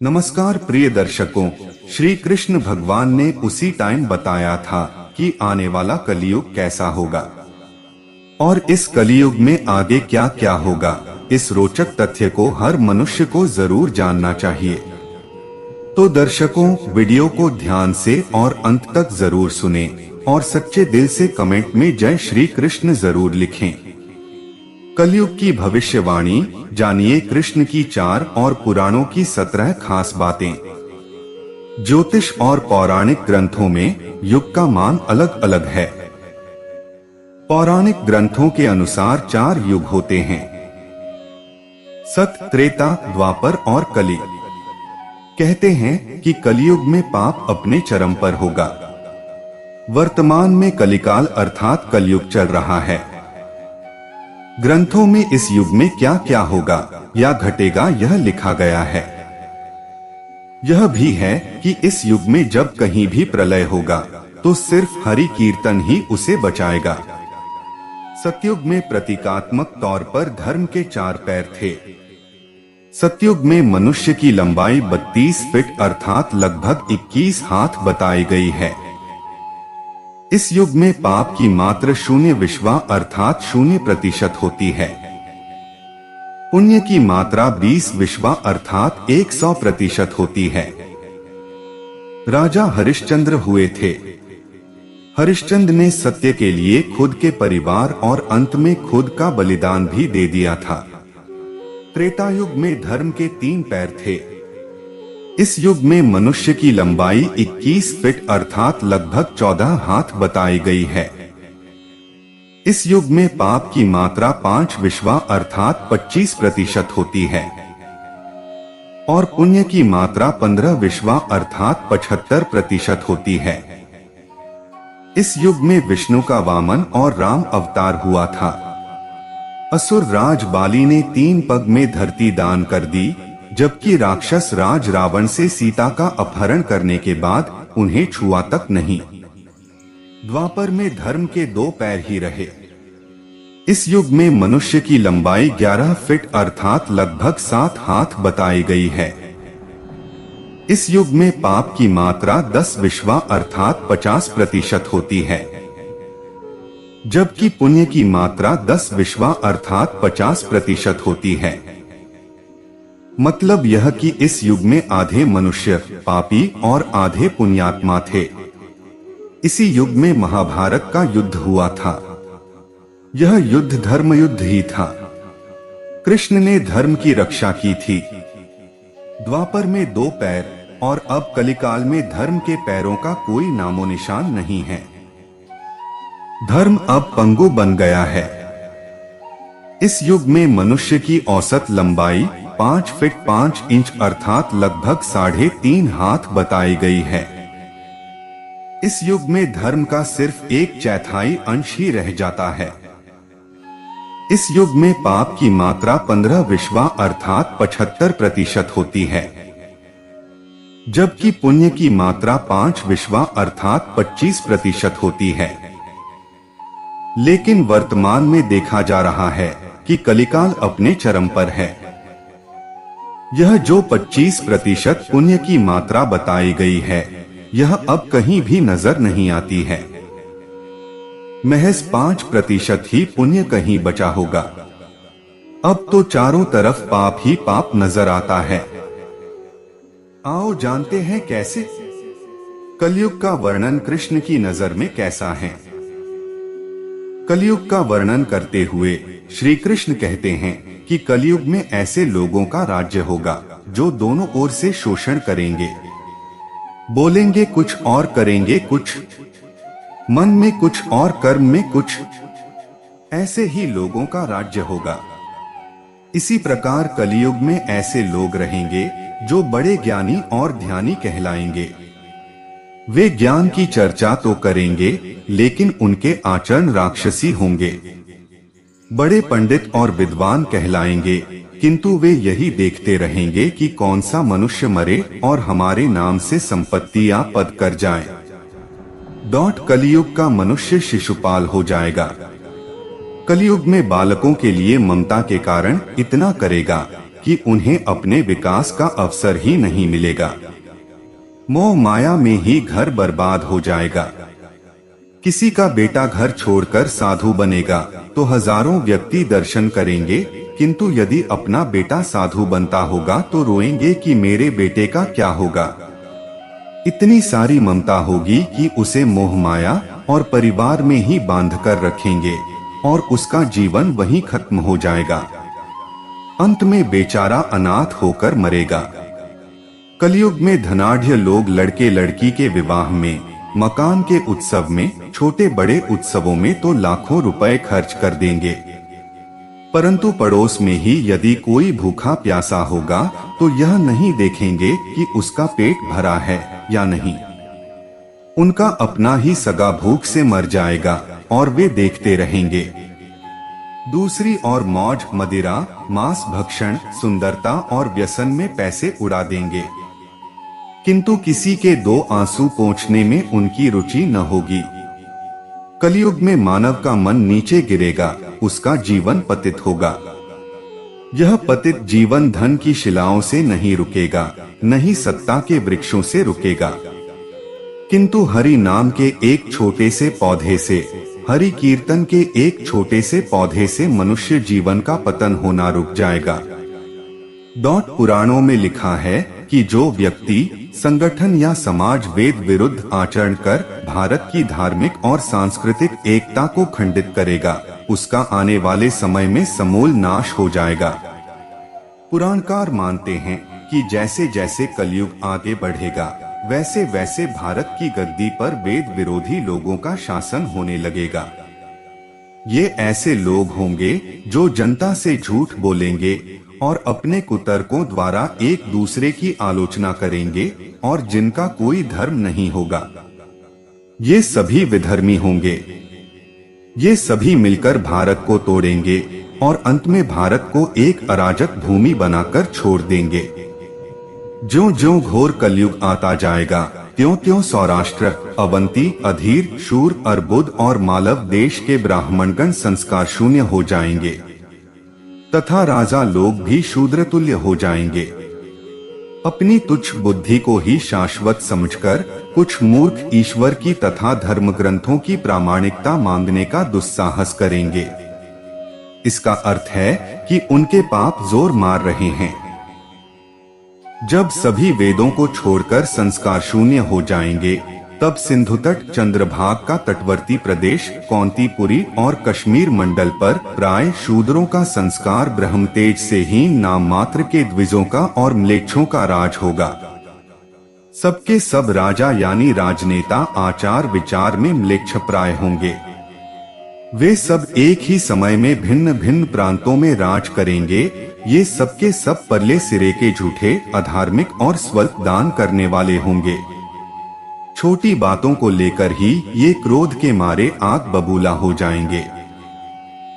नमस्कार प्रिय दर्शकों, श्री कृष्ण भगवान ने उसी टाइम बताया था कि आने वाला कलियुग कैसा होगा और इस कलियुग में आगे क्या क्या होगा। इस रोचक तथ्य को हर मनुष्य को जरूर जानना चाहिए। तो दर्शकों, वीडियो को ध्यान से और अंत तक जरूर सुनें और सच्चे दिल से कमेंट में जय श्री कृष्ण जरूर लिखें। कलयुग की भविष्यवाणी जानिए कृष्ण की 4 और पुराणों की 17 खास बातें। ज्योतिष और पौराणिक ग्रंथों में युग का मान अलग अलग है। पौराणिक ग्रंथों के अनुसार 4 युग होते हैं: सत, त्रेता, द्वापर और कली। कहते हैं कि कलियुग में पाप अपने चरम पर होगा। वर्तमान में कलिकाल अर्थात कलयुग चल रहा है। ग्रंथों में इस युग में क्या क्या होगा या घटेगा यह लिखा गया है। यह भी है कि इस युग में जब कहीं भी प्रलय होगा तो सिर्फ हरि कीर्तन ही उसे बचाएगा। सतयुग में प्रतीकात्मक तौर पर धर्म के 4 पैर थे। सतयुग में मनुष्य की लंबाई 32 फीट अर्थात लगभग 21 हाथ बताई गई है। इस युग में पाप की मात्रा 0 अर्थात 0% होती है। पुण्य की मात्रा 20 अर्थात 100% होती है। राजा हरिश्चंद्र हुए थे। हरिश्चंद्र ने सत्य के लिए खुद के परिवार और अंत में खुद का बलिदान भी दे दिया था। त्रेता युग में धर्म के 3 पैर थे। इस युग में मनुष्य की लंबाई 21 फीट अर्थात लगभग 14 हाथ बताई गई है। इस युग में पाप की मात्रा 5 अर्थात 25% होती है और पुण्य की मात्रा 15 अर्थात 75% होती है। इस युग में विष्णु का वामन और राम अवतार हुआ था। असुर राज बाली ने 3 पग में धरती दान कर दी, जबकि राक्षस राज रावण से सीता का अपहरण करने के बाद उन्हें छुआ तक नहीं। द्वापर में धर्म के 2 पैर ही रहे। इस युग में मनुष्य की लंबाई 11 फीट अर्थात लगभग 7 हाथ बताई गई है। इस युग में पाप की मात्रा 10 अर्थात 50% होती है, जबकि पुण्य की मात्रा 10 अर्थात 50% होती है। मतलब यह कि इस युग में आधे मनुष्य पापी और आधे पुण्यात्मा थे। इसी युग में महाभारत का युद्ध हुआ था। यह युद्ध धर्म युद्ध ही था। कृष्ण ने धर्म की रक्षा की थी। द्वापर में 2 पैर और अब कलिकाल में धर्म के पैरों का कोई नामो निशान नहीं है। धर्म अब पंगु बन गया है। इस युग में मनुष्य की औसत लंबाई 5 फीट 5 इंच अर्थात लगभग 3.5 हाथ बताई गई है। इस युग में धर्म का सिर्फ 1/4 अंश ही रह जाता है। इस युग में पाप की मात्रा 15 अर्थात 75% होती है, जबकि पुण्य की मात्रा 5 अर्थात 25% होती है। लेकिन वर्तमान में देखा जा रहा है कि कलिकाल अपने चरम पर है। यह जो 25% पुण्य की मात्रा बताई गई है, यह अब कहीं भी नजर नहीं आती है। महज 5% ही पुण्य कहीं बचा होगा। अब तो चारों तरफ पाप ही पाप नजर आता है। आओ जानते हैं कैसे। कलयुग का वर्णन कृष्ण की नजर में कैसा है। कलयुग का वर्णन करते हुए श्री कृष्ण कहते हैं कि कलयुग में ऐसे लोगों का राज्य होगा जो दोनों ओर से शोषण करेंगे, बोलेंगे कुछ और करेंगे कुछ, मन में कुछ और कर्म में कुछ। ऐसे ही लोगों का राज्य होगा। इसी प्रकार कलयुग में ऐसे लोग रहेंगे जो बड़े ज्ञानी और ध्यानी कहलाएंगे। वे ज्ञान की चर्चा तो करेंगे, लेकिन उनके आचरण राक्षसी होंगे। बड़े पंडित और विद्वान कहलाएंगे, किंतु वे यही देखते रहेंगे कि कौन सा मनुष्य मरे और हमारे नाम से संपत्ति या पद कर जाए। कलियुग का मनुष्य शिशुपाल हो जाएगा। कलयुग में बालकों के लिए ममता के कारण इतना करेगा कि उन्हें अपने विकास का अवसर ही नहीं मिलेगा। मोह माया में ही घर बर्बाद हो जाएगा। किसी का बेटा घर छोड़कर साधु बनेगा तो हजारों व्यक्ति दर्शन करेंगे, किंतु यदि अपना बेटा साधु बनता होगा तो रोएंगे कि मेरे बेटे का क्या होगा। इतनी सारी ममता होगी कि उसे मोह माया और परिवार में ही बांध कर रखेंगे और उसका जीवन वहीं खत्म हो जाएगा। अंत में बेचारा अनाथ होकर मरेगा। कलयुग में धनाढ्य लोग लड़के लड़की के विवाह में, मकान के उत्सव में, छोटे बड़े उत्सवों में तो लाखों रुपए खर्च कर देंगे, परंतु पड़ोस में ही यदि कोई भूखा प्यासा होगा तो यह नहीं देखेंगे कि उसका पेट भरा है या नहीं। उनका अपना ही सगा भूख से मर जाएगा और वे देखते रहेंगे। दूसरी ओर मौज मदिरा, मांस भक्षण, सुंदरता और व्यसन में पैसे उड़ा देंगे, किंतु किसी के दो आंसू पोंछने में उनकी रुचि न होगी। कलयुग में मानव का मन नीचे गिरेगा, उसका जीवन पतित होगा। यह पतित जीवन धन की शिलाओं से नहीं रुकेगा, न ही सत्ता के वृक्षों से रुकेगा, किंतु हरि नाम के एक छोटे से पौधे से, हरि कीर्तन के एक छोटे से पौधे से मनुष्य जीवन का पतन होना रुक जाएगा। पुराणों में लिखा है कि जो व्यक्ति संगठन या समाज वेद विरुद्ध आचरण कर भारत की धार्मिक और सांस्कृतिक एकता को खंडित करेगा, उसका आने वाले समय में समूल नाश हो जाएगा। पुराणकार मानते हैं कि जैसे जैसे कलयुग आगे बढ़ेगा वैसे वैसे भारत की गद्दी पर वेद विरोधी लोगों का शासन होने लगेगा। ये ऐसे लोग होंगे जो जनता से झूठ बोलेंगे और अपने कुतर्कों द्वारा एक दूसरे की आलोचना करेंगे और जिनका कोई धर्म नहीं होगा। ये सभी विधर्मी होंगे। ये सभी मिलकर भारत को तोड़ेंगे और अंत में भारत को एक अराजक भूमि बनाकर छोड़ देंगे। ज्यों ज्यों घोर कलयुग आता जाएगा त्यों त्यों सौराष्ट्र, अवंती, अधीर, शूर, अर्बुद और मालव देश के ब्राह्मणगण संस्कार शून्य हो जाएंगे तथा राजा लोग भी शूद्र तुल्य हो जाएंगे। अपनी तुच्छ बुद्धि को ही शाश्वत समझकर कुछ मूर्ख ईश्वर की तथा धर्म ग्रंथों की प्रामाणिकता मांगने का दुस्साहस करेंगे। इसका अर्थ है कि उनके पाप जोर मार रहे हैं। जब सभी वेदों को छोड़कर संस्कार शून्य हो जाएंगे तब सिंधु तट, चंद्रभाग का तटवर्ती प्रदेश, कौंतीपुरी और कश्मीर मंडल पर प्राय शूद्रों का संस्कार ब्रह्मतेज से हीन नाम मात्र के द्विजों का और म्लेच्छों का राज होगा। सबके सब राजा यानी राजनेता आचार विचार में म्लेच्छप्राय होंगे। वे सब एक ही समय में भिन्न भिन्न प्रांतों में राज करेंगे। ये सबके सब परले सिरे के झूठे, अधार्मिक और स्वल्प दान करने वाले होंगे। छोटी बातों को लेकर ही ये क्रोध के मारे आग बबूला हो जाएंगे।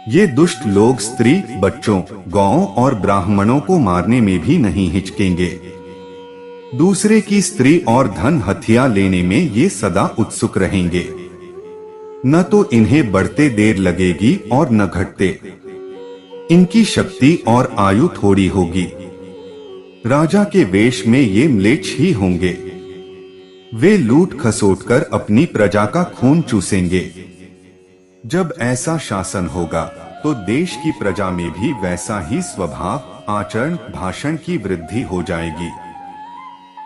ये दुष्ट लोग स्त्री, बच्चों, गौओं और ब्राह्मणों को मारने में भी नहीं हिचकेंगे। दूसरे की स्त्री और धन हथिया लेने में ये सदा उत्सुक रहेंगे। न तो इन्हें बढ़ते देर लगेगी और न घटते। इनकी शक्ति और आयु थोड़ी होगी। राजा के वेश में ये म्लेच्छ ही होंगे। वे लूट खसोट कर अपनी प्रजा का खून चूसेंगे। जब ऐसा शासन होगा तो देश की प्रजा में भी वैसा ही स्वभाव, आचरण, भाषण की वृद्धि हो जाएगी।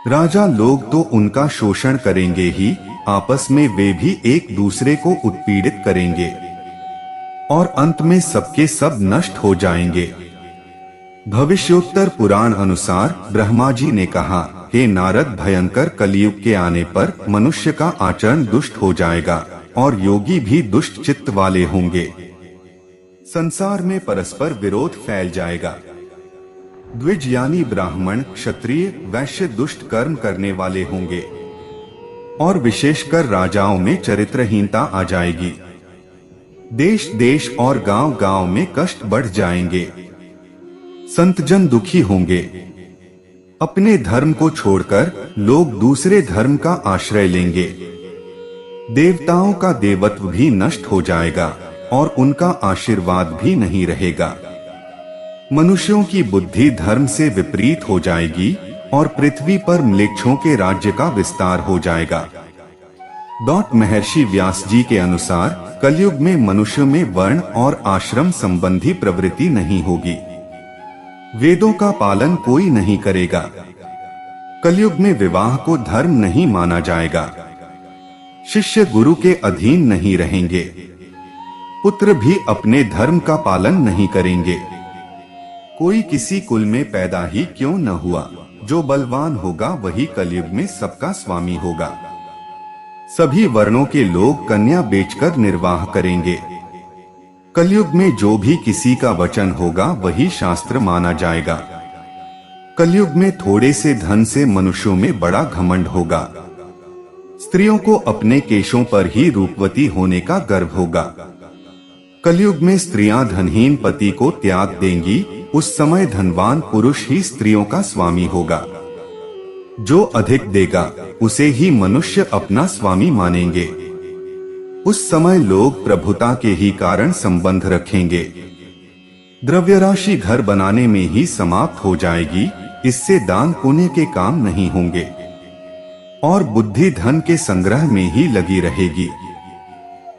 राजा लोग तो उनका शोषण करेंगे ही, आपस में वे भी एक दूसरे को उत्पीड़ित करेंगे और अंत में सबके सब नष्ट हो जाएंगे। भविष्योत्तर पुराण अनुसार ब्रह्मा जी ने कहा, हे नारद, भयंकर कलयुग के आने पर मनुष्य का आचरण दुष्ट हो जाएगा और योगी भी दुष्ट चित्त वाले होंगे। संसार में परस्पर विरोध फैल जाएगा। द्विज यानी ब्राह्मण, क्षत्रिय, वैश्य दुष्ट कर्म करने वाले होंगे और विशेषकर राजाओं में चरित्रहीनता आ जाएगी। देश देश और गांव गांव में कष्ट बढ़ जाएंगे। संतजन दुखी होंगे। अपने धर्म को छोड़कर लोग दूसरे धर्म का आश्रय लेंगे। देवताओं का देवत्व भी नष्ट हो जाएगा और उनका आशीर्वाद भी नहीं रहेगा। मनुष्यों की बुद्धि धर्म से विपरीत हो जाएगी और पृथ्वी पर म्लेच्छों के राज्य का विस्तार हो जाएगा। महर्षि व्यास जी के अनुसार कलयुग में मनुष्य में वर्ण और आश्रम संबंधी प्रवृत्ति नहीं होगी। वेदों का पालन कोई नहीं करेगा। कलयुग में विवाह को धर्म नहीं माना जाएगा। शिष्य गुरु के अधीन नहीं रहेंगे। पुत्र भी अपने धर्म का पालन नहीं करेंगे। कोई किसी कुल में पैदा ही क्यों न हुआ, जो बलवान होगा वही कलयुग में सबका स्वामी होगा। सभी वर्णों के लोग कन्या बेचकर निर्वाह करेंगे। कलयुग में जो भी किसी का वचन होगा वही शास्त्र माना जाएगा। कलयुग में थोड़े से धन से मनुष्यों में बड़ा घमंड होगा। स्त्रियों को अपने केशों पर ही रूपवती होने का गर्व होगा। कलयुग में स्त्रियां धनहीन पति को त्याग देंगी। उस समय धनवान पुरुष ही स्त्रियों का स्वामी होगा। जो अधिक देगा उसे ही मनुष्य अपना स्वामी मानेंगे। उस समय लोग प्रभुता के ही कारण संबंध रखेंगे। द्रव्य राशि घर बनाने में ही समाप्त हो जाएगी। इससे दान पुण्य के काम नहीं होंगे और बुद्धि धन के संग्रह में ही लगी रहेगी।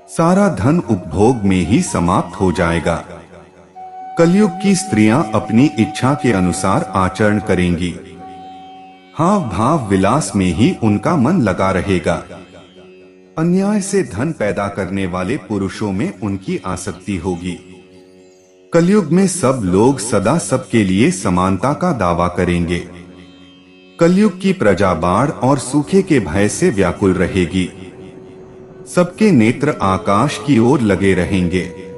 सारा धन उपभोग में ही समाप्त हो जाएगा। कलयुग की स्त्रियां अपनी इच्छा के अनुसार आचरण करेंगी। हाव भाव विलास में ही उनका मन लगा रहेगा। अन्याय से धन पैदा करने वाले पुरुषों में उनकी आसक्ति होगी। कलयुग में सब लोग सदा सबके लिए समानता का दावा करेंगे। कलयुग की प्रजा बाढ़ और सूखे के भय से व्याकुल रहेगी। सबके नेत्र आकाश की ओर लगे रहेंगे।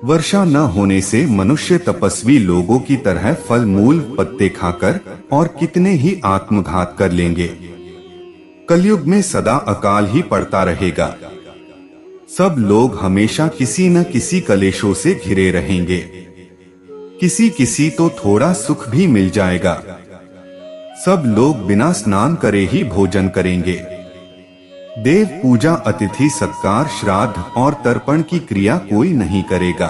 वर्षा न होने से मनुष्य तपस्वी लोगों की तरह फल मूल पत्ते खाकर और कितने ही आत्मघात कर लेंगे। कलयुग में सदा अकाल ही पड़ता रहेगा। सब लोग हमेशा किसी न किसी कलेशों से घिरे रहेंगे। किसी किसी तो थोड़ा सुख भी मिल जाएगा। सब लोग बिना स्नान करे ही भोजन करेंगे। देव पूजा, अतिथि सत्कार, श्राद्ध और तर्पण की क्रिया कोई नहीं करेगा।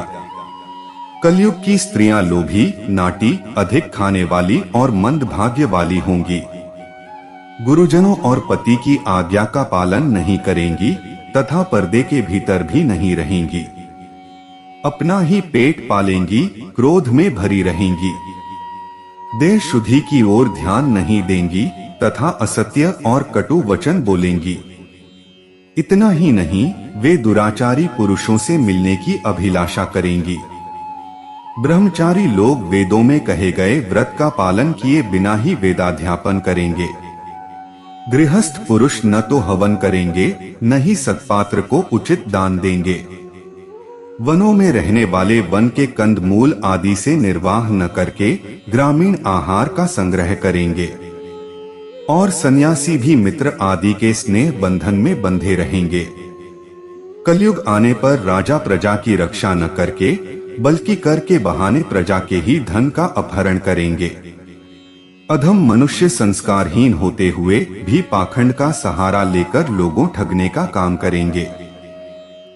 कलयुग की स्त्रियां लोभी, नाटी, अधिक खाने वाली और मंदभाग्य वाली होंगी। गुरुजनों और पति की आज्ञा का पालन नहीं करेंगी तथा पर्दे के भीतर भी नहीं रहेंगी। अपना ही पेट पालेंगी, क्रोध में भरी रहेंगी। देह शुद्धि की ओर ध्यान नहीं देंगी तथा असत्य और कटु वचन बोलेंगी। इतना ही नहीं, वे दुराचारी पुरुषों से मिलने की अभिलाषा करेंगी। ब्रह्मचारी लोग वेदों में कहे गए व्रत का पालन किए बिना ही वेदाध्यापन करेंगे। गृहस्थ पुरुष न तो हवन करेंगे न ही सत्पात्र को उचित दान देंगे। वनों में रहने वाले वन के कंद मूल आदि से निर्वाह न करके ग्रामीण आहार का संग्रह करेंगे। और सन्यासी भी मित्र आदि के स्नेह बंधन में बंधे रहेंगे। कलयुग आने पर राजा प्रजा की रक्षा न करके बल्कि कर के बहाने प्रजा के ही धन का अपहरण करेंगे। अधम मनुष्य संस्कारहीन होते हुए भी पाखंड का सहारा लेकर लोगों ठगने का काम करेंगे।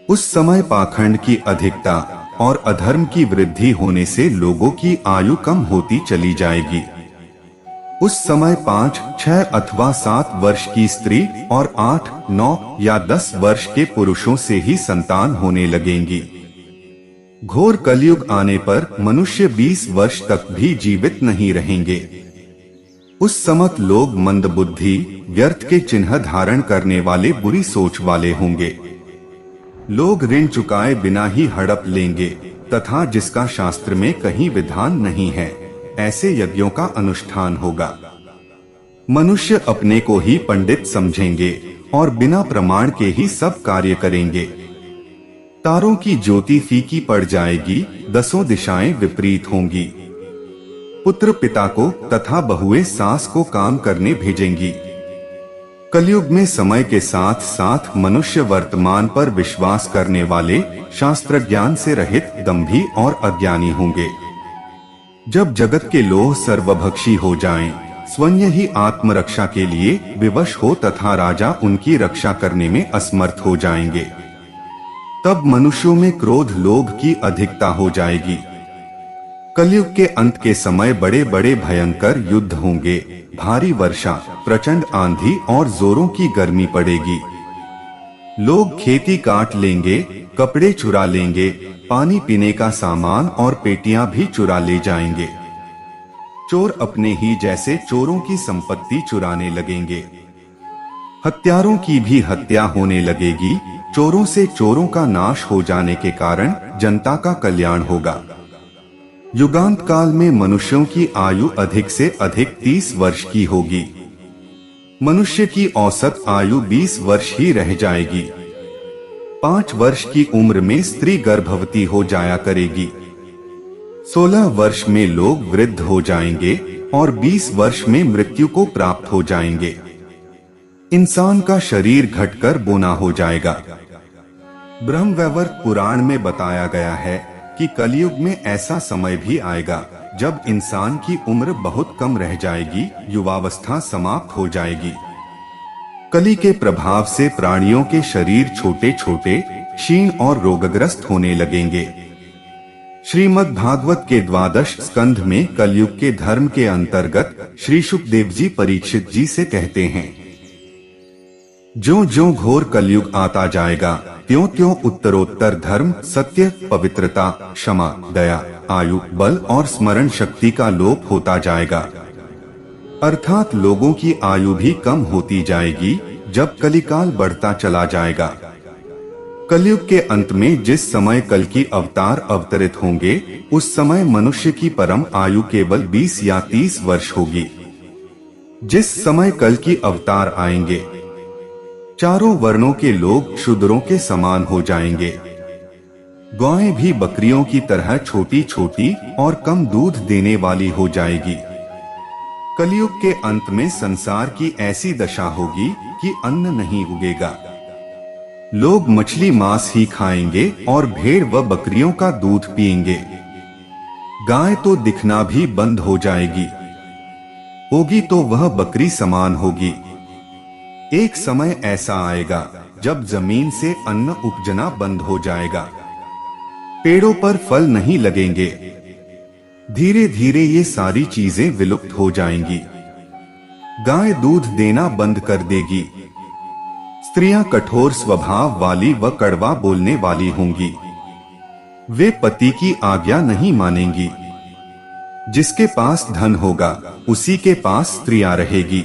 उस समय पाखंड की अधिकता और अधर्म की वृद्धि होने से लोगों की आयु कम होती चली जाएगी। उस समय 5, 6 अथवा 7 वर्ष की स्त्री और 8, 9 या 10 वर्ष के पुरुषों से ही संतान होने लगेंगी। घोर कलयुग आने पर मनुष्य 20 वर्ष तक भी जीवित नहीं रहेंगे। उस समय लोग मंदबुद्धि, व्यर्थ के चिन्ह धारण करने वाले, बुरी सोच वाले होंगे। लोग ऋण चुकाए बिना ही हड़प लेंगे तथा जिसका शास्त्र में कहीं विधान नहीं है ऐसे यज्ञों का अनुष्ठान होगा। मनुष्य अपने को ही पंडित समझेंगे और बिना प्रमाण के ही सब कार्य करेंगे। तारों की ज्योति फीकी पड़ जाएगी, 10 दिशाएं विपरीत होंगी। पुत्र पिता को तथा बहुएं सास को काम करने भेजेंगी। कलयुग में समय के साथ साथ मनुष्य वर्तमान पर विश्वास करने वाले, शास्त्र ज्ञान से रहित, दंभी और अज्ञानी होंगे। जब जगत के लोग सर्वभक्षी हो जाएं, स्वयं ही आत्मरक्षा के लिए विवश हो तथा राजा उनकी रक्षा करने में असमर्थ हो जाएंगे। तब मनुष्यों में क्रोध लोभ की अधिकता हो जाएगी। कलयुग के अंत के समय बड़े बड़े भयंकर युद्ध होंगे, भारी वर्षा, प्रचंड आंधी और जोरों की गर्मी पड़ेगी। लोग खेती काट लेंगे, कपड़े चुरा लेंगे, पानी पीने का सामान और पेटियां भी चुरा ले जाएंगे। चोर अपने ही जैसे चोरों की संपत्ति चुराने लगेंगे। हत्यारों की भी हत्या होने लगेगी। चोरों से चोरों का नाश हो जाने के कारण जनता का कल्याण होगा। युगांत काल में मनुष्यों की आयु अधिक से अधिक 30 वर्ष की होगी। मनुष्य की औसत आयु 20 वर्ष ही रह जाएगी। 5 वर्ष की उम्र में स्त्री गर्भवती हो जाया करेगी। 16 वर्ष में लोग वृद्ध हो जाएंगे और 20 वर्ष में मृत्यु को प्राप्त हो जाएंगे। इंसान का शरीर घटकर बोना हो जाएगा। ब्रह्मवैवर्त पुराण में बताया गया है कि कलयुग में ऐसा समय भी आएगा जब इंसान की उम्र बहुत कम रह जाएगी, युवावस्था समाप्त हो जाएगी। कली के प्रभाव से प्राणियों के शरीर छोटे छोटे, क्षीण और रोगग्रस्त होने लगेंगे। श्रीमद् भागवत के 12 स्कंध में कलयुग के धर्म के अंतर्गत श्री शुकदेव जी परीक्षित जी से कहते हैं, ज्यों ज्यों घोर कलयुग आता जाएगा त्यों त्यों उत्तरोत्तर धर्म, सत्य, पवित्रता, क्षमा, दया, आयु, बल और स्मरण शक्ति का लोप होता जाएगा। अर्थात लोगों की आयु भी कम होती जाएगी जब कलिकाल बढ़ता चला जाएगा। कलयुग के अंत में जिस समय कल की अवतार अवतरित होंगे, उस समय मनुष्य की परम आयु केवल 20 या 30 वर्ष होगी। जिस समय कल की अवतार आएंगे, चारों वर्णों के लोग शूद्रों के समान हो जाएंगे। गायें भी बकरियों की तरह छोटी छोटी और कम दूध देने वाली हो जाएगी। कलयुग के अंत में संसार की ऐसी दशा होगी कि अन्न नहीं उगेगा। लोग मछली मांस ही खाएंगे और भेड़ व बकरियों का दूध पिएंगे। गाय तो दिखना भी बंद हो जाएगी। होगी तो वह बकरी समान होगी। एक समय ऐसा आएगा जब जमीन से अन्न उपजना बंद हो जाएगा। पेड़ों पर फल नहीं लगेंगे। धीरे धीरे ये सारी चीजें विलुप्त हो जाएंगी। गाय दूध देना बंद कर देगी। स्त्रियां कठोर स्वभाव वाली व कड़वा बोलने वाली होंगी। वे पति की आज्ञा नहीं मानेंगी। जिसके पास धन होगा उसी के पास स्त्रियां रहेगी।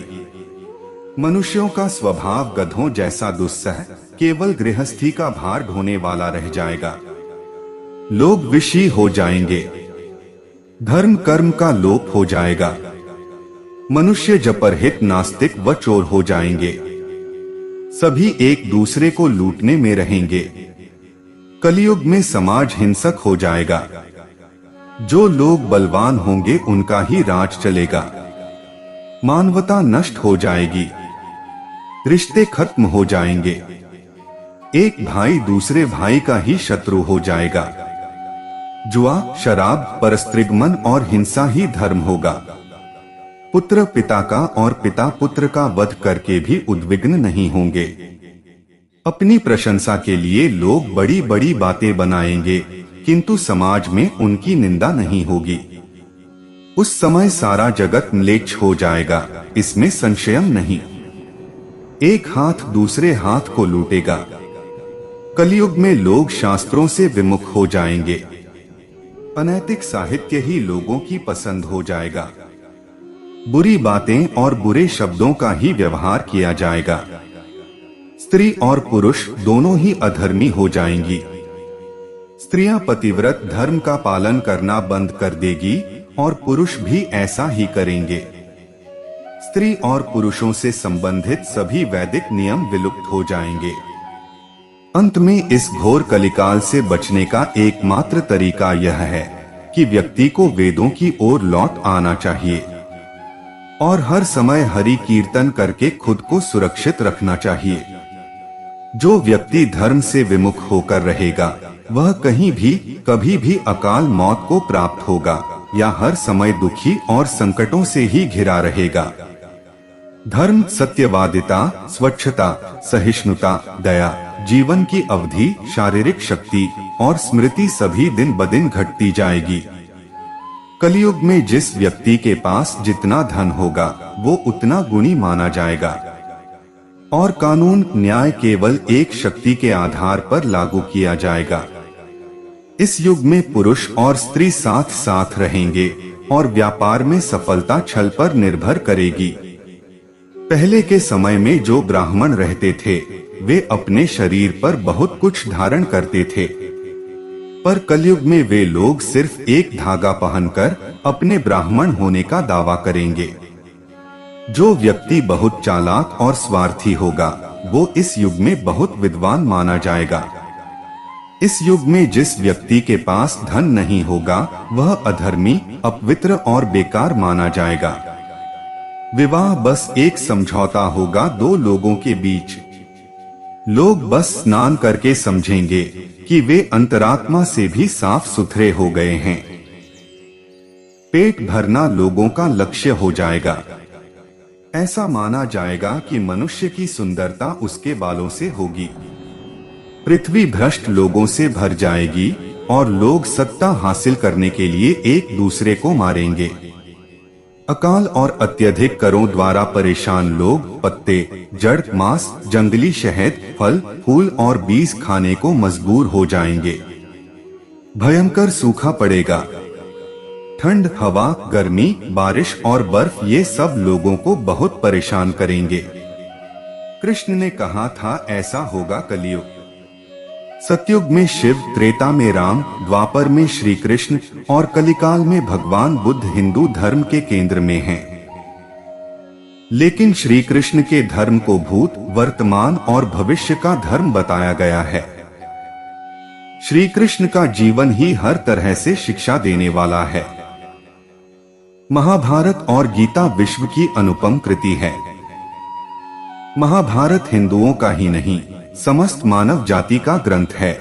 मनुष्यों का स्वभाव गधों जैसा दुस्सह, केवल गृहस्थी का भार ढोने वाला रह जाएगा। लोग विषी हो जाएंगे। धर्म कर्म का लोप हो जाएगा। मनुष्य जपरहित, नास्तिक व चोर हो जाएंगे। सभी एक दूसरे को लूटने में रहेंगे। कलयुग में समाज हिंसक हो जाएगा। जो लोग बलवान होंगे उनका ही राज चलेगा। मानवता नष्ट हो जाएगी। रिश्ते खत्म हो जाएंगे। एक भाई दूसरे भाई का ही शत्रु हो जाएगा। जुआ, शराब, परस्त्रीगमन और हिंसा ही धर्म होगा। पुत्र पिता का और पिता पुत्र का वध करके भी उद्विग्न नहीं होंगे। अपनी प्रशंसा के लिए लोग बड़ी बड़ी बातें बनाएंगे, किंतु समाज में उनकी निंदा नहीं होगी। उस समय सारा जगत म्लेच्छ हो जाएगा, इसमें संशय नहीं। एक हाथ दूसरे हाथ को लूटेगा। कलयुग में लोग शास्त्रों से विमुख हो जाएंगे। अनैतिक साहित्य ही लोगों की पसंद हो जाएगा। बुरी बातें और बुरे शब्दों का ही व्यवहार किया जाएगा। स्त्री और पुरुष दोनों ही अधर्मी हो जाएंगी। स्त्रियां पतिव्रत धर्म का पालन करना बंद कर देगी और पुरुष भी ऐसा ही करेंगे। स्त्री और पुरुषों से संबंधित सभी वैदिक नियम विलुप्त हो जाएंगे। अंत में इस घोर कलिकाल से बचने का एकमात्र तरीका यह है कि व्यक्ति को वेदों की ओर लौट आना चाहिए और हर समय हरि कीर्तन करके खुद को सुरक्षित रखना चाहिए। जो व्यक्ति धर्म से विमुख होकर रहेगा वह कहीं भी कभी भी अकाल मौत को प्राप्त होगा या हर समय दुखी और संकटों से ही घिरा रहेगा। धर्म, सत्यवादिता, स्वच्छता, सहिष्णुता, दया, जीवन की अवधि, शारीरिक शक्ति और स्मृति सभी दिन ब दिन घटती जाएगी। कलयुग में जिस व्यक्ति के पास जितना धन होगा वो उतना गुणी माना जाएगा और कानून न्याय केवल एक शक्ति के आधार पर लागू किया जाएगा। इस युग में पुरुष और स्त्री साथ साथ रहेंगे और व्यापार में सफलता छल पर निर्भर करेगी। पहले के समय में जो ब्राह्मण रहते थे वे अपने शरीर पर बहुत कुछ धारण करते थे, पर कलयुग में वे लोग सिर्फ एक धागा पहनकर अपने ब्राह्मण होने का दावा करेंगे। जो व्यक्ति बहुत चालाक और स्वार्थी होगा वो इस युग में बहुत विद्वान माना जाएगा। इस युग में जिस व्यक्ति के पास धन नहीं होगा वह अधर्मी, अपवित्र और बेकार माना जाएगा। विवाह बस एक समझौता होगा दो लोगों के बीच। लोग बस स्नान करके समझेंगे कि वे अंतरात्मा से भी साफ सुथरे हो गए हैं। पेट भरना लोगों का लक्ष्य हो जाएगा। ऐसा माना जाएगा कि मनुष्य की सुंदरता उसके बालों से होगी। पृथ्वी भ्रष्ट लोगों से भर जाएगी और लोग सत्ता हासिल करने के लिए एक दूसरे को मारेंगे। अकाल और अत्यधिक करों द्वारा परेशान लोग पत्ते, जड़, मांस, जंगली शहद, फल, फूल और बीज खाने को मजबूर हो जाएंगे। भयंकर सूखा पड़ेगा। ठंड, हवा, गर्मी, बारिश और बर्फ ये सब लोगों को बहुत परेशान करेंगे। कृष्ण ने कहा था ऐसा होगा कलयुग। सतयुग में शिव, त्रेता में राम, द्वापर में श्री कृष्ण और कलिकाल में भगवान बुद्ध हिंदू धर्म के केंद्र में हैं। लेकिन श्री कृष्ण के धर्म को भूत, वर्तमान और भविष्य का धर्म बताया गया है। श्री कृष्ण का जीवन ही हर तरह से शिक्षा देने वाला है। महाभारत और गीता विश्व की अनुपम कृति है। महाभारत हिंदुओं का ही नहीं समस्त मानव जाति का ग्रंथ है।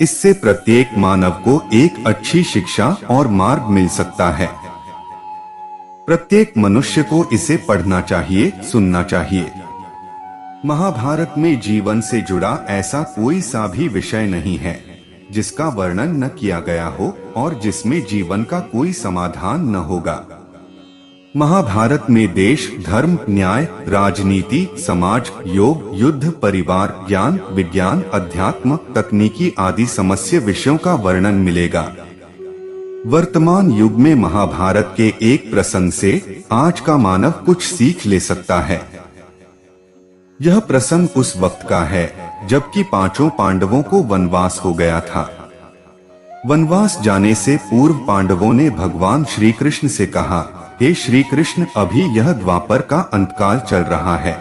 इससे प्रत्येक मानव को एक अच्छी शिक्षा और मार्ग मिल सकता है। प्रत्येक मनुष्य को इसे पढ़ना चाहिए, सुनना चाहिए। महाभारत में जीवन से जुड़ा ऐसा कोई सा भी विषय नहीं है जिसका वर्णन न किया गया हो और जिसमें जीवन का कोई समाधान न होगा। महाभारत में देश, धर्म, न्याय, राजनीति, समाज, योग, युद्ध, परिवार, ज्ञान, विज्ञान, अध्यात्म, तकनीकी आदि समस्त विषयों का वर्णन मिलेगा। वर्तमान युग में महाभारत के एक प्रसंग से आज का मानव कुछ सीख ले सकता है। यह प्रसंग उस वक्त का है जबकि पांचों पांडवों को वनवास हो गया था। वनवास जाने से पूर्व पांडवों ने भगवान श्री कृष्ण से कहा, हे श्री कृष्ण, अभी यह द्वापर का अंतकाल चल रहा है।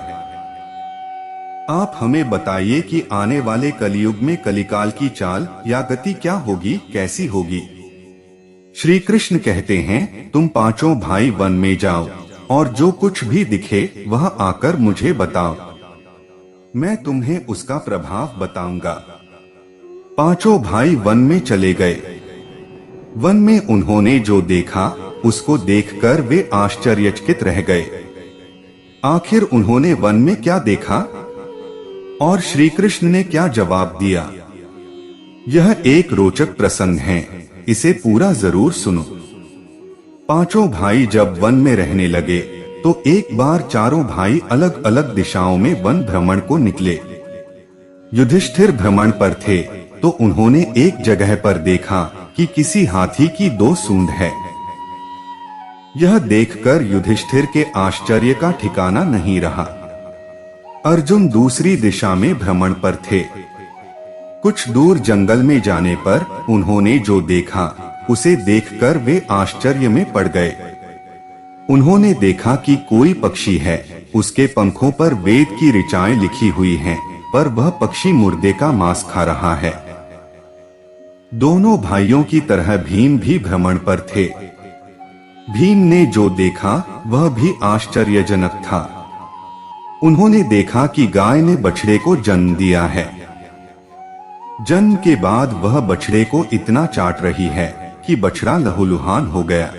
आप हमें बताइए कि आने वाले कलियुग में कलिकाल की चाल या गति क्या होगी, कैसी होगी। श्री कृष्ण कहते हैं, तुम पांचों भाई वन में जाओ और जो कुछ भी दिखे वह आकर मुझे बताओ, मैं तुम्हें उसका प्रभाव बताऊंगा। पांचों भाई वन में चले गए। वन में उन्होंने जो देखा उसको देखकर वे आश्चर्यचकित रह गए। आखिर उन्होंने वन में क्या देखा और श्री कृष्ण ने क्या जवाब दिया, यह एक रोचक प्रसंग है, इसे पूरा जरूर सुनो। पांचों भाई जब वन में रहने लगे तो एक बार चारों भाई अलग अलग दिशाओं में वन भ्रमण को निकले। युधिष्ठिर भ्रमण पर थे तो उन्होंने एक जगह पर देखा कि किसी हाथी की दो सूंड है। यह देखकर युधिष्ठिर के आश्चर्य का ठिकाना नहीं रहा। अर्जुन दूसरी दिशा में भ्रमण पर थे। कुछ दूर जंगल में जाने पर उन्होंने जो देखा उसे देखकर वे आश्चर्य में पड़ गए। उन्होंने देखा कि कोई पक्षी है, उसके पंखों पर वेद की ऋचाएं लिखी हुई हैं, पर वह पक्षी मुर्दे का मांस खा रहा है। दोनों भाइयों की तरह भीम भी भ्रमण पर थे। भीम ने जो देखा वह भी आश्चर्यजनक था। उन्होंने देखा कि गाय ने बछड़े को जन्म दिया है। जन्म के बाद वह बछड़े को इतना चाट रही है कि बछड़ा लहूलुहान हो गया।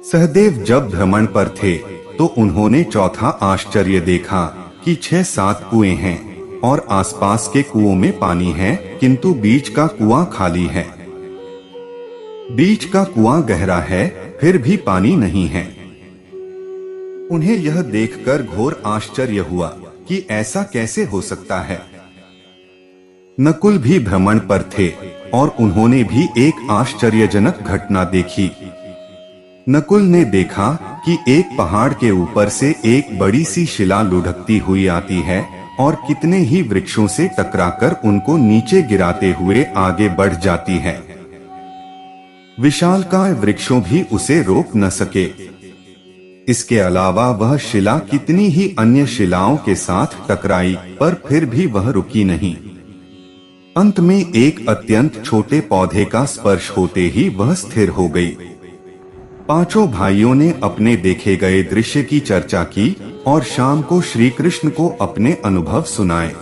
सहदेव जब भ्रमण पर थे तो उन्होंने चौथा आश्चर्य देखा कि 6-7 कुएं हैं और आसपास के कुओं में पानी है, किंतु बीच का कुआं खाली है। बीच का कुआं गहरा है, फिर भी पानी नहीं है। उन्हें यह देखकर घोर आश्चर्य हुआ कि ऐसा कैसे हो सकता है। नकुल भी भ्रमण पर थे और उन्होंने भी एक आश्चर्यजनक घटना देखी। नकुल ने देखा कि एक पहाड़ के ऊपर से एक बड़ी सी शिला लुढ़कती हुई आती है और कितने ही वृक्षों से टकराकर उनको नीचे गिराते हुए आगे बढ़ जाती है। विशालकाय वृक्षों भी उसे रोक न सके। इसके अलावा वह शिला कितनी ही अन्य शिलाओं के साथ टकराई, पर फिर भी वह रुकी नहीं। अंत में एक अत्यंत छोटे पौधे का स्पर्श होते ही वह स्थिर हो गई। पांचों भाइयों ने अपने देखे गए दृश्य की चर्चा की और शाम को श्री कृष्ण को अपने अनुभव सुनाए।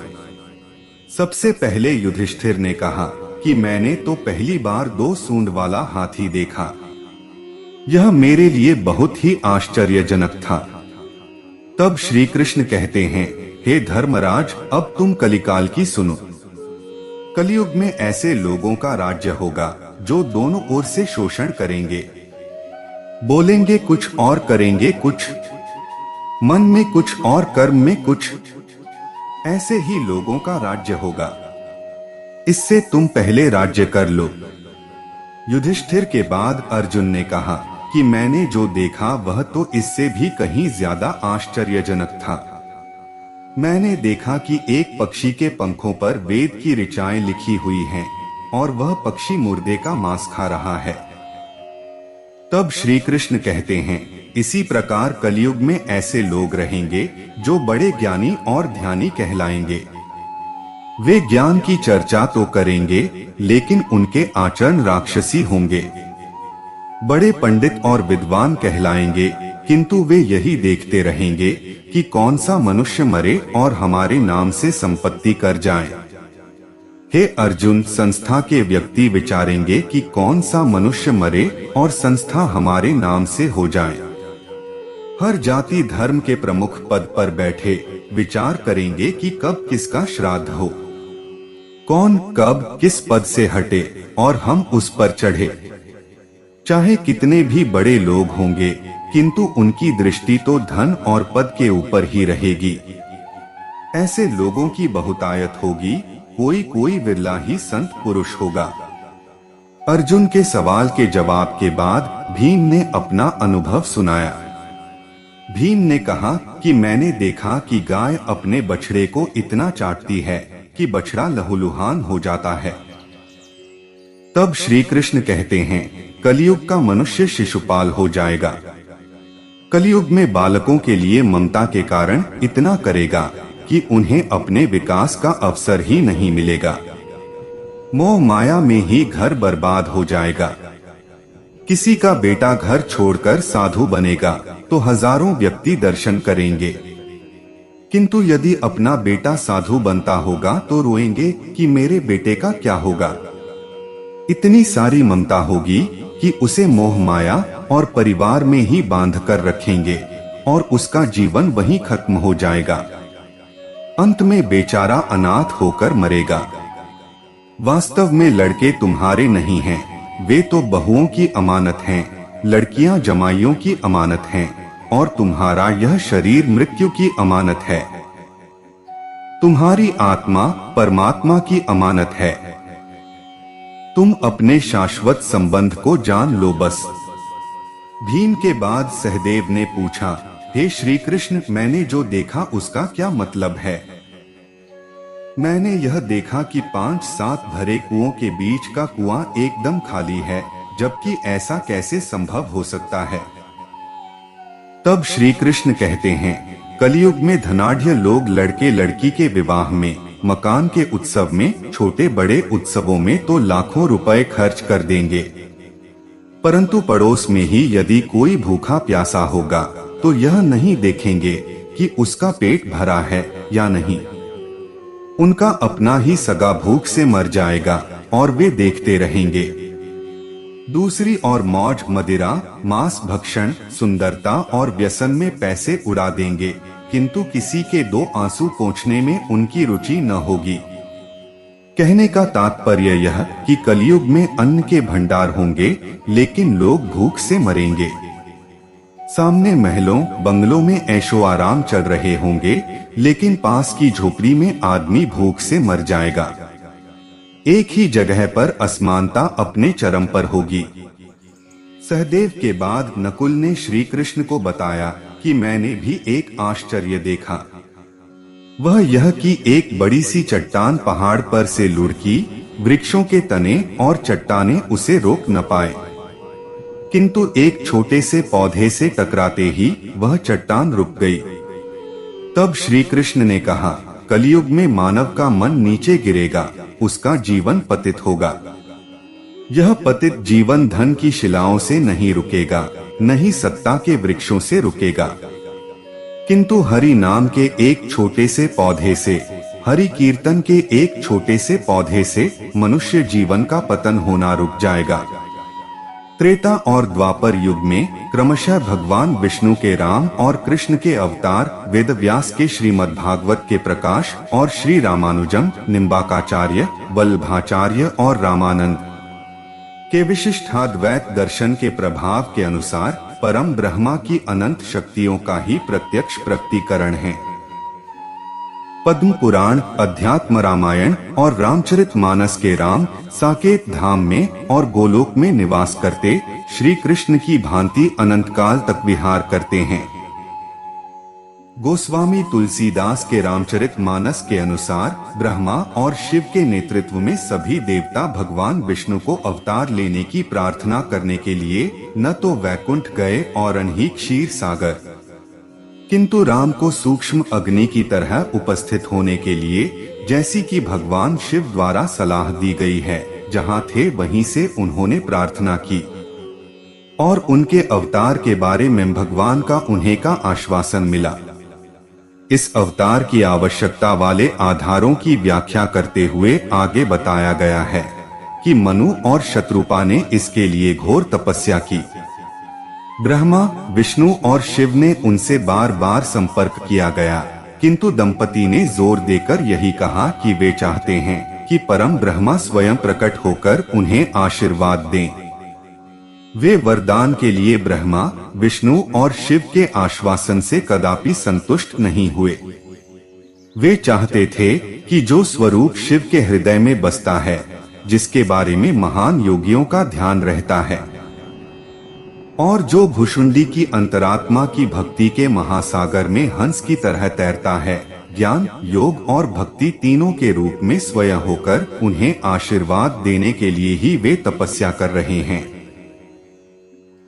सबसे पहले युधिष्ठिर ने कहा कि मैंने तो पहली बार 2 सूंड वाला हाथी देखा। यह मेरे लिए बहुत ही आश्चर्यजनक था। तब श्री कृष्ण कहते हैं, हे धर्मराज, अब तुम कलिकाल की सुनो। कलयुग में ऐसे लोगों का राज्य होगा जो दोनों ओर से शोषण करेंगे, बोलेंगे कुछ और करेंगे कुछ, मन में कुछ और कर्म में कुछ। ऐसे ही लोगों का राज्य होगा। इससे तुम पहले राज्य कर लो। युधिष्ठिर के बाद अर्जुन ने कहा कि मैंने जो देखा वह तो इससे भी कहीं ज्यादा आश्चर्यजनक था। मैंने देखा कि एक पक्षी के पंखों पर वेद की ऋचाएं लिखी हुई हैं और वह पक्षी मुर्दे का मांस खा रहा है। तब श्री कृष्ण कहते हैं, इसी प्रकार कलयुग में ऐसे लोग रहेंगे जो बड़े ज्ञानी और ध्यानी कहलाएंगे। वे ज्ञान की चर्चा तो करेंगे, लेकिन उनके आचरण राक्षसी होंगे। बड़े पंडित और विद्वान कहलाएंगे, किंतु वे यही देखते रहेंगे कि कौन सा मनुष्य मरे और हमारे नाम से संपत्ति कर जाए। हे अर्जुन, संस्था के व्यक्ति विचारेंगे कि कौन सा मनुष्य मरे और संस्था हमारे नाम से हो जाए। हर जाति धर्म के प्रमुख पद पर बैठे विचार करेंगे कि कब किसका श्राद्ध हो, कौन कब किस पद से हटे और हम उस पर चढ़े। चाहे कितने भी बड़े लोग होंगे, किंतु उनकी दृष्टि तो धन और पद के ऊपर ही रहेगी। ऐसे लोगों की बहुतायत होगी, कोई कोई विरला ही संत पुरुष होगा। अर्जुन के सवाल के जवाब के बाद भीम ने अपना अनुभव सुनाया। भीम ने कहा कि मैंने देखा कि गाय अपने बछड़े को इतना चाटती है कि बछड़ा लहूलुहान हो जाता है। तब श्री कृष्ण कहते हैं, कलयुग का मनुष्य शिशुपाल हो जाएगा। कलयुग में बालकों के लिए ममता के कारण इतना करेगा कि उन्हें अपने विकास का अवसर ही नहीं मिलेगा। मोह माया में ही घर बर्बाद हो जाएगा। किसी का बेटा घर छोड़कर साधु बनेगा तो हजारों व्यक्ति दर्शन करेंगे, किंतु यदि अपना बेटा साधु बनता होगा तो रोएंगे कि मेरे बेटे का क्या होगा। इतनी सारी ममता होगी कि उसे मोह माया और परिवार में ही बांध कर रखेंगे और उसका जीवन वहीं खत्म हो जाएगा। अंत में बेचारा अनाथ होकर मरेगा। वास्तव में लड़के तुम्हारे नहीं हैं, वे तो बहुओं की अमानत हैं, लड़कियां जमाइयों की अमानत हैं और तुम्हारा यह शरीर मृत्यु की अमानत है। तुम्हारी आत्मा परमात्मा की अमानत है। तुम अपने शाश्वत संबंध को जान लो बस। भीम के बाद सहदेव ने पूछा, हे श्री कृष्ण, मैंने जो देखा उसका क्या मतलब है? मैंने यह देखा कि 5-7 भरे कुओं के बीच का कुआं एकदम खाली है, जबकि ऐसा कैसे संभव हो सकता है? तब श्री कृष्ण कहते हैं, कलयुग में धनाढ्य लोग लड़के लड़की के विवाह में, मकान के उत्सव में, छोटे बड़े उत्सवों में तो लाखों रुपए खर्च कर देंगे, परंतु पड़ोस में ही यदि कोई भूखा प्यासा होगा तो यह नहीं देखेंगे कि उसका पेट भरा है या नहीं। उनका अपना ही सगा भूख से मर जाएगा और वे देखते रहेंगे। दूसरी ओर मौज मदिरा, मांस भक्षण, सुंदरता और व्यसन में पैसे उड़ा देंगे, किंतु किसी के दो आंसू पोंछने में उनकी रुचि न होगी। कहने का तात्पर्य यह कि कलयुग में अन्न के भंडार होंगे, लेकिन लोग भूख से मरेंगे। सामने महलों बंगलों में ऐशो आराम चल रहे होंगे, लेकिन पास की झोपड़ी में आदमी भूख से मर जाएगा। एक ही जगह पर असमानता अपने चरम पर होगी। सहदेव के बाद नकुल ने श्री कृष्ण को बताया कि मैंने भी एक आश्चर्य देखा। वह यह कि एक बड़ी सी चट्टान पहाड़ पर से लुढ़की, वृक्षों के तने और चट्टानें उसे रोक न पाए, किंतु एक छोटे से पौधे से टकराते ही वह चट्टान रुक गई। तब श्री कृष्ण ने कहा, कलयुग में मानव का मन नीचे गिरेगा, उसका जीवन पतित होगा। यह पतित जीवन धन की शिलाओं से नहीं रुकेगा, न ही सत्ता के वृक्षों से रुकेगा, किंतु हरि नाम के एक छोटे से पौधे से, हरि कीर्तन के एक छोटे से पौधे से मनुष्य जीवन का पतन होना रुक जाएगा। त्रेता और द्वापर युग में क्रमशः भगवान विष्णु के राम और कृष्ण के अवतार, वेदव्यास के श्रीमद् भागवत के प्रकाश और श्री रामानुजम, निम्बाकाचार्य, वल्लभाचार्य और रामानंद के विशिष्टाद्वैत दर्शन के प्रभाव के अनुसार परम ब्रह्मा की अनंत शक्तियों का ही प्रत्यक्ष प्रकटीकरण है। पद्म पुराण, अध्यात्म रामायण और रामचरितमानस के राम साकेत धाम में और गोलोक में निवास करते श्री कृष्ण की भांति अनंत काल तक विहार करते हैं। गोस्वामी तुलसीदास के रामचरितमानस के अनुसार ब्रह्मा और शिव के नेतृत्व में सभी देवता भगवान विष्णु को अवतार लेने की प्रार्थना करने के लिए न तो वैकुंठ गए और न ही क्षीर सागर, किंतु राम को सूक्ष्म अग्नि की तरह उपस्थित होने के लिए, जैसी कि भगवान शिव द्वारा सलाह दी गई है, जहां थे वहीं से उन्होंने प्रार्थना की और उनके अवतार के बारे में भगवान का उन्हें का आश्वासन मिला। इस अवतार की आवश्यकता वाले आधारों की व्याख्या करते हुए आगे बताया गया है कि मनु और शत्रुपा ने इसके लिए घोर तपस्या की। ब्रह्मा, विष्णु और शिव ने उनसे बार बार संपर्क किया गया, किंतु दंपति ने जोर देकर यही कहा कि वे चाहते हैं कि परम ब्रह्मा स्वयं प्रकट होकर उन्हें आशीर्वाद दें। वे वरदान के लिए ब्रह्मा, विष्णु और शिव के आश्वासन से कदापि संतुष्ट नहीं हुए। वे चाहते थे कि जो स्वरूप शिव के हृदय में बसता है, जिसके बारे में महान योगियों का ध्यान रहता है और जो भुषुंडी की अंतरात्मा की भक्ति के महासागर में हंस की तरह तैरता है, ज्ञान, योग और भक्ति तीनों के रूप में स्वयं होकर उन्हें आशीर्वाद देने के लिए ही वे तपस्या कर रहे हैं।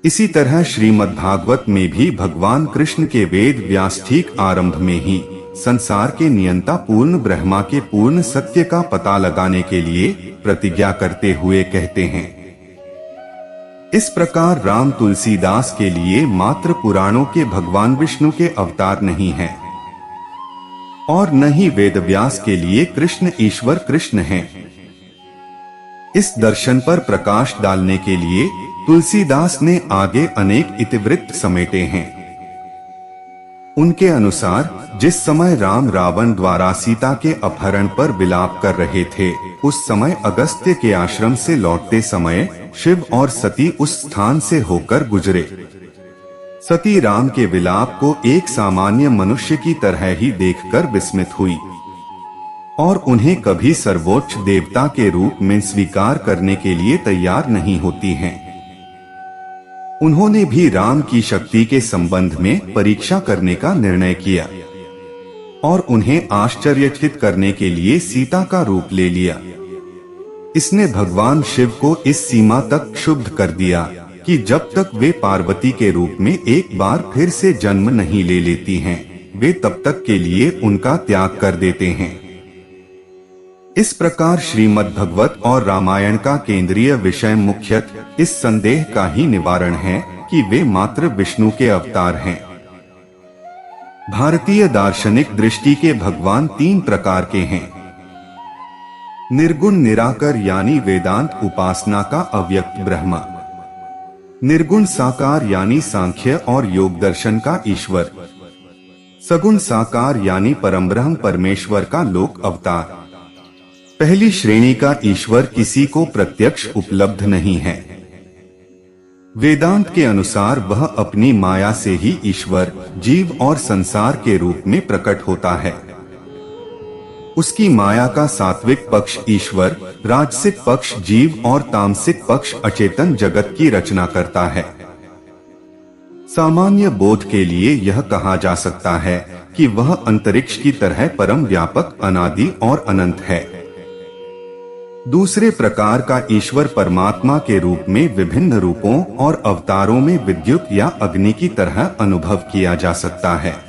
इसी तरह श्रीमद् भागवत में भी भगवान कृष्ण के वेद व्यास ठीक आरंभ में ही संसार के नियंता पूर्ण ब्रह्मा के पूर्ण सत्य का पता लगाने के लिए प्रतिज्ञा करते हुए कहते हैं। इस प्रकार राम तुलसीदास के लिए मात्र पुराणों के भगवान विष्णु के अवतार नहीं हैं और न ही वेदव्यास के लिए कृष्ण ईश्वर कृष्ण हैं। इस दर्शन पर प्रकाश डालने के लिए तुलसीदास ने आगे अनेक इतिवृत्त समेटे हैं। उनके अनुसार जिस समय राम रावण द्वारा सीता के अपहरण पर विलाप कर रहे थे, उस समय अगस्त्य के आश्रम से लौटते समय शिव और सती उस स्थान से होकर गुजरे। सती राम के विलाप को एक सामान्य मनुष्य की तरह ही देखकर विस्मित हुई और उन्हें कभी सर्वोच्च देवता के रूप में स्वीकार करने के लिए तैयार नहीं होती हैं। उन्होंने भी राम की शक्ति के संबंध में परीक्षा करने का निर्णय किया और उन्हें आश्चर्यचकित करने के लिए सीता का रूप ले लिया। इसने भगवान शिव को इस सीमा तक क्षुब्ध कर दिया कि जब तक वे पार्वती के रूप में एक बार फिर से जन्म नहीं ले लेती हैं, वे तब तक के लिए उनका त्याग कर देते हैं। इस प्रकार श्रीमद् भगवत और रामायण का केंद्रीय विषय मुख्यतः इस संदेह का ही निवारण है कि वे मात्र विष्णु के अवतार हैं। भारतीय दार्शनिक दृष्टि के भगवान तीन प्रकार के हैं। निर्गुण निराकर यानी वेदांत उपासना का अव्यक्त ब्रह्मा, निर्गुण साकार यानी सांख्य और योग दर्शन का ईश्वर। सगुण साकार यानी परमब्रह्म परमेश्वर का लोक अवतार। पहली श्रेणी का ईश्वर किसी को प्रत्यक्ष उपलब्ध नहीं है। वेदांत के अनुसार वह अपनी माया से ही ईश्वर, जीव और संसार के रूप में प्रकट होता है। उसकी माया का सात्विक पक्ष ईश्वर, राजसिक पक्ष जीव और तामसिक पक्ष अचेतन जगत की रचना करता है। सामान्य बोध के लिए यह कहा जा सकता है कि वह अंतरिक्ष की तरह परम व्यापक, अनादि और अनंत है। दूसरे प्रकार का ईश्वर परमात्मा के रूप में विभिन्न रूपों और अवतारों में विद्युत या अग्नि की तरह अनुभव किया जा सकता है।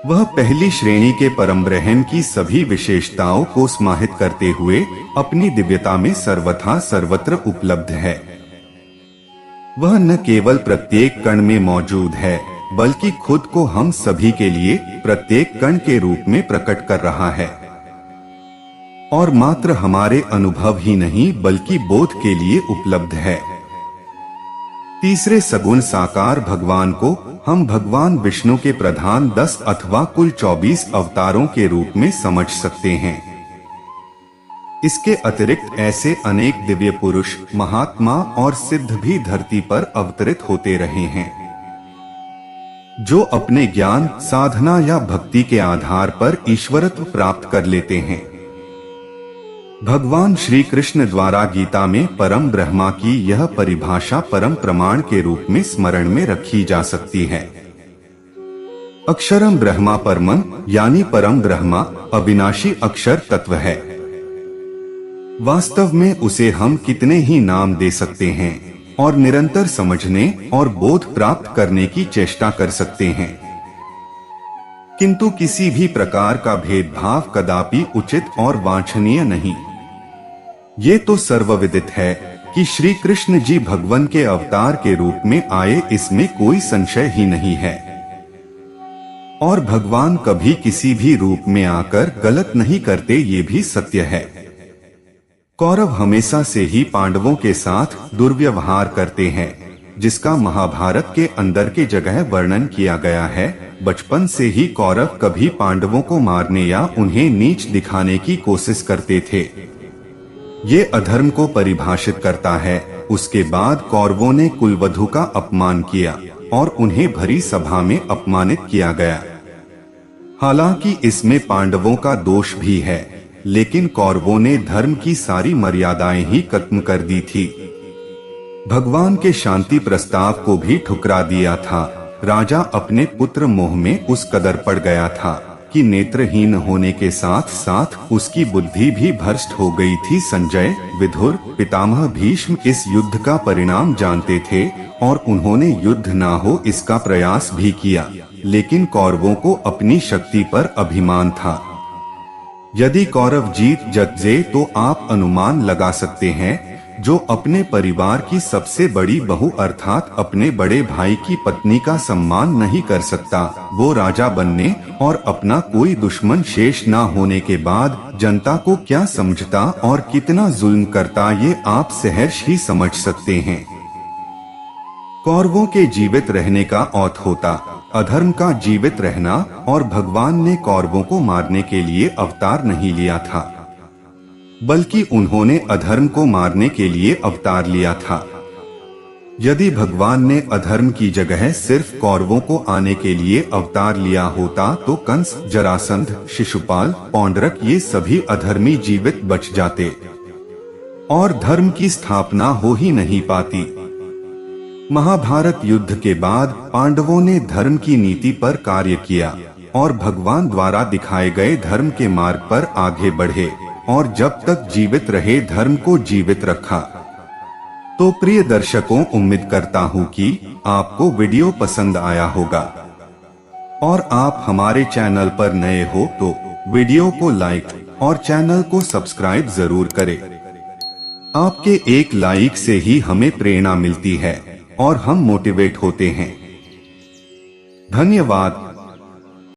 वह पहली श्रेणी के परमब्रह्म की सभी विशेषताओं को समाहित करते हुए अपनी दिव्यता में सर्वथा सर्वत्र उपलब्ध है। वह न केवल प्रत्येक कण में मौजूद है, बल्कि खुद को हम सभी के लिए प्रत्येक कण के रूप में प्रकट कर रहा है। और मात्र हमारे अनुभव ही नहीं बल्कि बोध के लिए उपलब्ध है। तीसरे सगुण साकार भगवान को हम भगवान विष्णु के प्रधान 10 अथवा कुल 24 अवतारों के रूप में समझ सकते हैं। इसके अतिरिक्त ऐसे अनेक दिव्य पुरुष, महात्मा और सिद्ध भी धरती पर अवतरित होते रहे हैं, जो अपने ज्ञान, साधना या भक्ति के आधार पर ईश्वरत्व प्राप्त कर लेते हैं। भगवान श्री कृष्ण द्वारा गीता में परम ब्रह्मा की यह परिभाषा परम प्रमाण के रूप में स्मरण में रखी जा सकती है। अक्षरम ब्रह्मा परमं यानी परम ब्रह्मा अविनाशी अक्षर तत्व है। वास्तव में उसे हम कितने ही नाम दे सकते हैं और निरंतर समझने और बोध प्राप्त करने की चेष्टा कर सकते हैं, किंतु किसी भी प्रकार का भेदभाव कदापि उचित और वांछनीय नहीं। ये तो सर्वविदित है कि श्री कृष्ण जी भगवान के अवतार के रूप में आए, इसमें कोई संशय ही नहीं है। और भगवान कभी किसी भी रूप में आकर गलत नहीं करते, ये भी सत्य है। कौरव हमेशा से ही पांडवों के साथ दुर्व्यवहार करते हैं, जिसका महाभारत के अंदर के जगह वर्णन किया गया है। बचपन से ही कौरव कभी पांडवों को मारने या उन्हें नीच दिखाने की कोशिश करते थे। ये अधर्म को परिभाषित करता है। उसके बाद कौरवों ने कुलवधु का अपमान किया और उन्हें भरी सभा में अपमानित किया गया। हालांकि इसमें पांडवों का दोष भी है, लेकिन कौरवों ने धर्म की सारी मर्यादाएं ही खत्म कर दी थी। भगवान के शांति प्रस्ताव को भी ठुकरा दिया था। राजा अपने पुत्र मोह में उस कदर पड़ गया था कि नेत्रहीन होने के साथ साथ उसकी बुद्धि भी भ्रष्ट हो गई थी। संजय, विदुर, पितामह भीष्म इस युद्ध का परिणाम जानते थे और उन्होंने युद्ध ना हो इसका प्रयास भी किया, लेकिन कौरवों को अपनी शक्ति पर अभिमान था। यदि कौरव जीत जाते तो आप अनुमान लगा सकते हैं, जो अपने परिवार की सबसे बड़ी बहू अर्थात अपने बड़े भाई की पत्नी का सम्मान नहीं कर सकता, वो राजा बनने और अपना कोई दुश्मन शेष ना होने के बाद जनता को क्या समझता और कितना जुल्म करता, ये आप सहर्ष ही समझ सकते हैं। कौरवों के जीवित रहने का औथ होता अधर्म का जीवित रहना, और भगवान ने कौरवों को मारने के लिए अवतार नहीं लिया था, बल्कि उन्होंने अधर्म को मारने के लिए अवतार लिया था। यदि भगवान ने अधर्म की जगह सिर्फ कौरवों को आने के लिए अवतार लिया होता तो कंस, जरासंध, शिशुपाल, पौंड्रक ये सभी अधर्मी जीवित बच जाते और धर्म की स्थापना हो ही नहीं पाती। महाभारत युद्ध के बाद पांडवों ने धर्म की नीति पर कार्य किया और भगवान द्वारा दिखाए गए धर्म के मार्ग पर आगे बढ़े और जब तक जीवित रहे धर्म को जीवित रखा। तो प्रिय दर्शकों, उम्मीद करता हूँ कि आपको वीडियो पसंद आया होगा और आप हमारे चैनल पर नए हो तो वीडियो को लाइक और चैनल को सब्सक्राइब जरूर करें। आपके एक लाइक से ही हमें प्रेरणा मिलती है और हम मोटिवेट होते हैं। धन्यवाद।